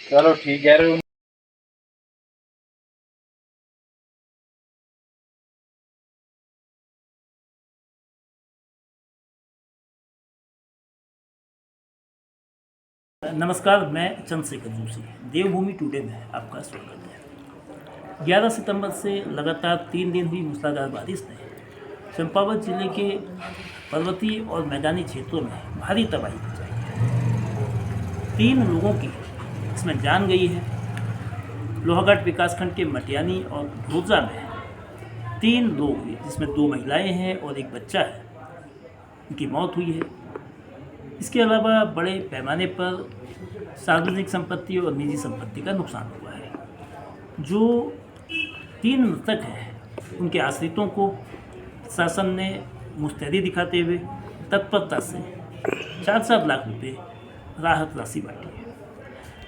चलो ठीक है रे। नमस्कार, मैं चंद्रशेखर जोशी। देवभूमि टुडे में आपका स्वागत है। 11 सितंबर से लगातार 3 दिन हुई मूसलाधार बारिश ने चंपावत जिले के पर्वतीय और मैदानी क्षेत्रों में भारी तबाही मचाई है। 3 लोगों की इसमें जान गई है। लोहागढ़ विकासखंड के मटियानी और भोजा में 3 लोग, जिसमें 2 महिलाएं हैं और एक बच्चा है, उनकी मौत हुई है। इसके अलावा बड़े पैमाने पर सार्वजनिक संपत्ति और निजी संपत्ति का नुकसान हुआ है। जो 3 मृतक हैं उनके आश्रितों को प्रशासन ने मुस्तैदी दिखाते हुए तत्परता से 4-7 लाख रुपए राहत राशि बांटी है।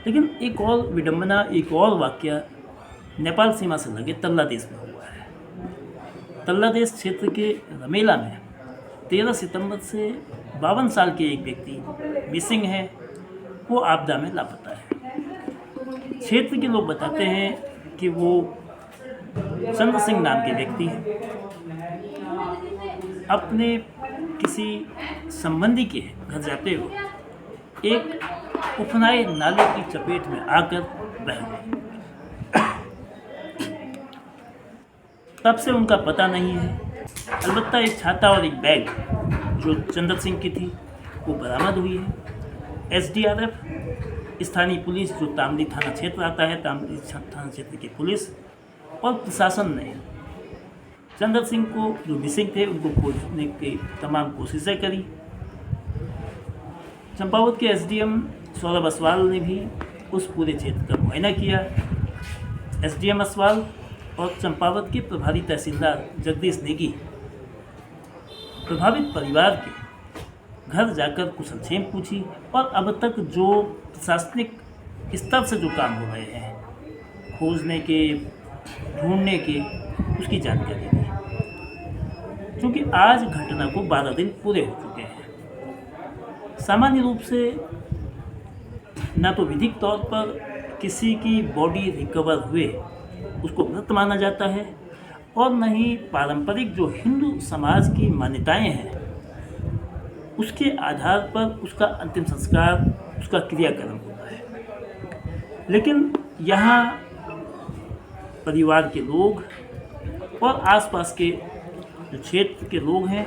लेकिन एक और विडंबना, एक और वाकया नेपाल सीमा से लगे तल्लादेश में हुआ है। तल्लादेश क्षेत्र के रमेला में 13 सितंबर से 52 साल के एक व्यक्ति मिसिंग है, वो आपदा में लापता है। क्षेत्र के लोग बताते हैं कि वो चंद्र सिंह नाम के व्यक्ति हैं। अपने किसी संबंधी के घर जाते हुए एक उफनाए नाले की चपेट में आकर बह गए। तब से उनका पता नहीं है। अलबत्ता एक छाता और एक बैग जो चंद्र सिंह की थी वो बरामद हुई है। एसडीआरएफ, स्थानीय पुलिस जो तामली थाना क्षेत्र आता है, तामली थाना क्षेत्र की पुलिस और प्रशासन ने चंद्र सिंह को, जो मिसिंग थे, उनको खोजने की तमाम कोशिशें करी। चंपावत के एसडीएम सौरभ असवाल ने भी उस पूरे क्षेत्र का मुआयना किया। एसडीएम असवाल और चंपावत के प्रभारी तहसीलदार जगदीश नेगी प्रभावित परिवार के घर जाकर कुशलक्षेम पूछी और अब तक जो प्रशासनिक स्तर से जो काम हो रहे हैं, खोजने के, ढूंढने के, उसकी जानकारी दी। क्योंकि आज घटना को 12 दिन पूरे हो चुके हैं। सामान्य रूप से न तो विधिक तौर पर किसी की बॉडी रिकवर हुए उसको मृत माना जाता है और न ही पारंपरिक जो हिंदू समाज की मान्यताएं हैं उसके आधार पर उसका अंतिम संस्कार, उसका क्रियाकर्म होता है। लेकिन यहाँ परिवार के लोग और आसपास के जो क्षेत्र के लोग हैं,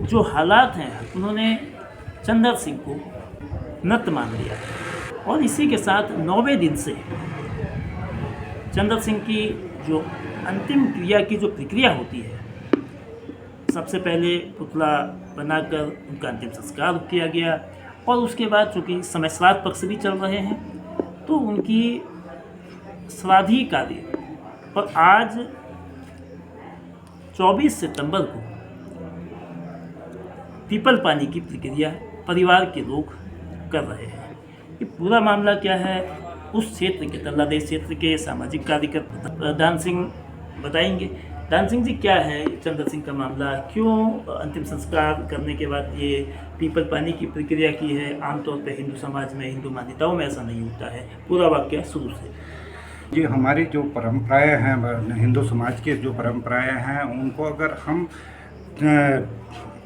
जो हालात हैं, उन्होंने चंद्र सिंह को मृत मान लिया है। और इसी के साथ 9वें दिन से चंद्र सिंह की जो अंतिम क्रिया की जो प्रक्रिया होती है, सबसे पहले पुतला बनाकर उनका अंतिम संस्कार किया गया और उसके बाद चूँकि समय श्राद्ध पक्ष भी चल रहे हैं तो उनकी श्राद्धीय कार्य, और आज 24 सितंबर को पीपल पानी की प्रक्रिया परिवार के लोग कर रहे हैं। ये पूरा मामला क्या है, उस क्षेत्र के, तल्लादेश क्षेत्र के सामाजिक कार्यकर्ता दान सिंह बताएंगे। दान सिंह जी, क्या है चंद्र सिंह का मामला? क्यों अंतिम संस्कार करने के बाद ये पीपल पानी की प्रक्रिया की है? आमतौर पर हिंदू समाज में, हिंदू मान्यताओं में ऐसा नहीं होता है। पूरा वाक्य शुरू से। जी, हमारी जो परंपराएं हैं, हिंदू समाज की जो परंपराएं हैं, उनको अगर हम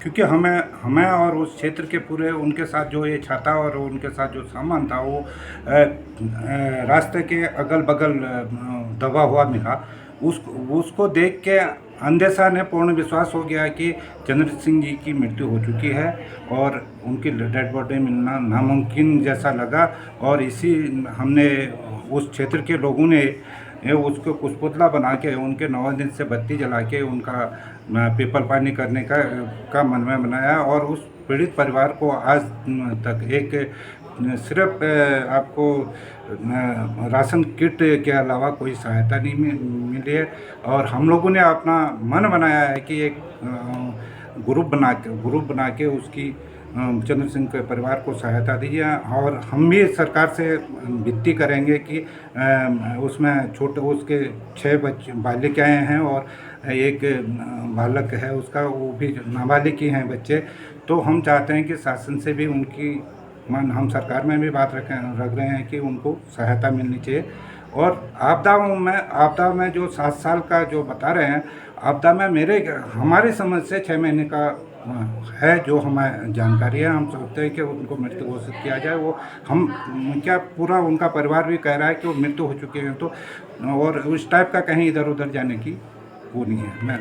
क्योंकि हमें और उस क्षेत्र के पूरे उनके साथ जो ये छाता और उनके साथ जो सामान था वो रास्ते के अगल बगल दबा हुआ मिला। उसको देख के अंदेशा ने पूर्ण विश्वास हो गया कि चंद्र सिंह जी की मृत्यु हो चुकी है और उनकी डेड बॉडी मिलना नामुमकिन जैसा लगा। और इसी हमने उस क्षेत्र के लोगों ने उसको कुशपुतला बना के उनके 9 दिन से बत्ती जला के उनका पीपल पानी करने का मनमेय बनाया। और उस पीड़ित परिवार को आज तक एक सिर्फ आपको राशन किट के अलावा कोई सहायता नहीं मिली है। और हम लोगों ने अपना मन बनाया है कि एक ग्रुप बना के उसकी चंद्र सिंह के परिवार को सहायता दी है। और हम भी सरकार से विनती करेंगे कि उसमें छोटे उसके 6 बालिकाएँ हैं और एक बालक है उसका, वो भी नाबालिग ही हैं बच्चे। तो हम चाहते हैं कि शासन से भी उनकी हम सरकार में भी बात रख रहे हैं कि उनको सहायता मिलनी चाहिए। और आपदा में जो 7 साल का जो बता रहे हैं, आपदा में हमारी समझ से 6 महीने का है, जो हमें जानकारी है। हम सोचते हैं कि उनको मृत्यु घोषित किया जाए। वो हम क्या पूरा उनका परिवार भी कह रहा है कि वो मृत्यु हो चुके हैं, तो और उस टाइप का कहीं इधर उधर जाने की वो नहीं है। मैं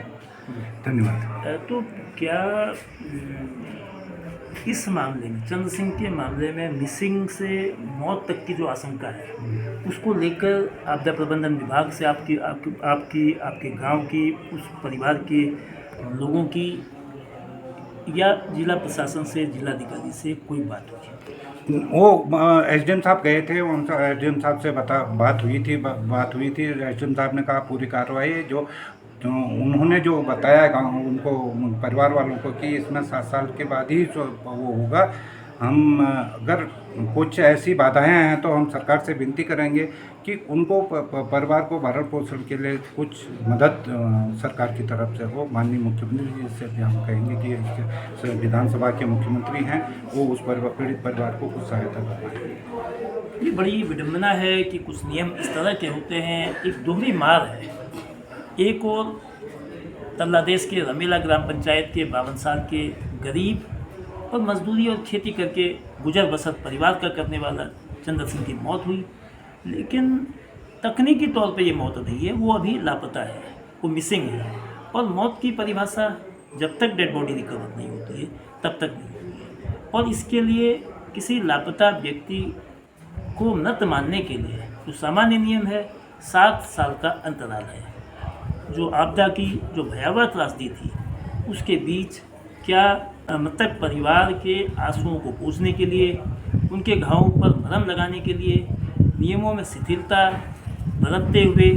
धन्यवाद। तो क्या इस मामले में, चंद्र सिंह के मामले में मिसिंग से मौत तक की जो आशंका है, उसको लेकर आपदा प्रबंधन विभाग से आपके गांव की, उस परिवार के लोगों की या जिला प्रशासन से, जिलाधिकारी से कोई बात हुई? वो एसडीएम साहब गए थे, उनसे एसडीएम साहब से बात हुई थी। एसडीएम साहब ने कहा पूरी कार्रवाई जो उन्होंने जो बताया गाँव उनको, परिवार वालों को, कि इसमें 7 साल के बाद ही वो होगा। हम अगर कुछ ऐसी बाधाएं हैं तो हम सरकार से विनती करेंगे कि उनको परिवार को भरण पोषण के लिए कुछ मदद सरकार की तरफ से हो। माननीय मुख्यमंत्री जी से भी हम कहेंगे कि विधानसभा के मुख्यमंत्री हैं, वो उस पीड़ित परिवार को कुछ सहायता करवाएं। ये बड़ी विडम्बना है कि कुछ नियम इस तरह के होते हैं। एक दोहरी मार है। एक और तल्लादेश के रमीला ग्राम पंचायत के 52 साल के गरीब और मजदूरी और खेती करके गुजर बसर परिवार का करने वाला चंद्र सिंह की मौत हुई, लेकिन तकनीकी तौर पे ये मौत नहीं है, वो अभी लापता है, वो मिसिंग है। और मौत की परिभाषा जब तक डेड बॉडी रिकवर नहीं होती है तब तक नहीं होती है। और इसके लिए किसी लापता व्यक्ति को मृत मानने के लिए जो सामान्य नियम है, 7 साल का अंतराल है। जो आपदा की जो भयावह त्रासदी थी, उसके बीच क्या मृतक परिवार के आंसुओं को पोंछने के लिए, उनके घावों पर मरहम लगाने के लिए नियमों में शिथिलता बरतते हुए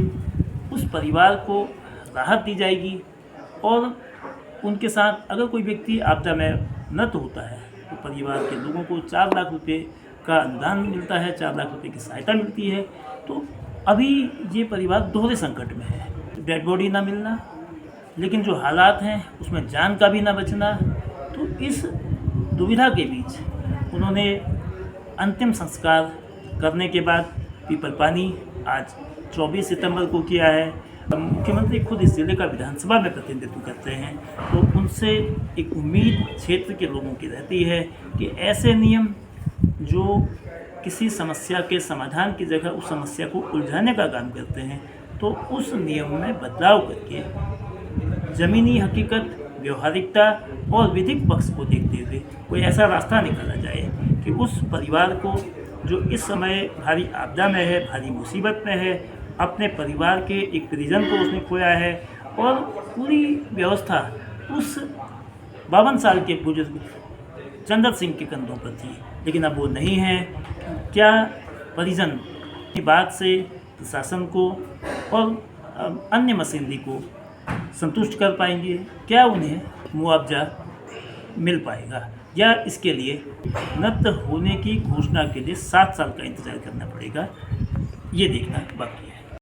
उस परिवार को राहत दी जाएगी। और उनके साथ अगर कोई व्यक्ति आपदा में मृत होता है तो परिवार के लोगों को 4 लाख रुपए का अनुदान मिलता है, 4 लाख रुपए की सहायता मिलती है। तो अभी ये परिवार दोहरे संकट में है, डेड बॉडी ना मिलना, लेकिन जो हालात हैं उसमें जान का भी ना बचना। तो इस दुविधा के बीच उन्होंने अंतिम संस्कार करने के बाद पीपल पानी आज 24 सितंबर को किया है। मुख्यमंत्री खुद इस जिले का विधानसभा में प्रतिनिधित्व करते हैं, तो उनसे एक उम्मीद क्षेत्र के लोगों की रहती है कि ऐसे नियम जो किसी समस्या के समाधान की जगह उस समस्या को उलझाने का काम करते हैं, तो उस नियम में बदलाव करके ज़मीनी हकीकत, व्यवहारिकता और विधिक पक्ष को देखते हुए कोई ऐसा रास्ता निकाला जाए कि उस परिवार को जो इस समय भारी आपदा में है, भारी मुसीबत में है, अपने परिवार के एक परिजन को उसने खोया है और पूरी व्यवस्था उस 52 साल के बुजुर्ग चंद्र सिंह के कंधों पर थी, लेकिन अब वो नहीं है। क्या परिजन की बात से प्रशासन को और अन्य मशीनरी को संतुष्ट कर पाएंगे? क्या उन्हें मुआवजा मिल पाएगा, या इसके लिए मृत होने की घोषणा के लिए 7 साल का इंतजार करना पड़ेगा? ये देखना बाकी है।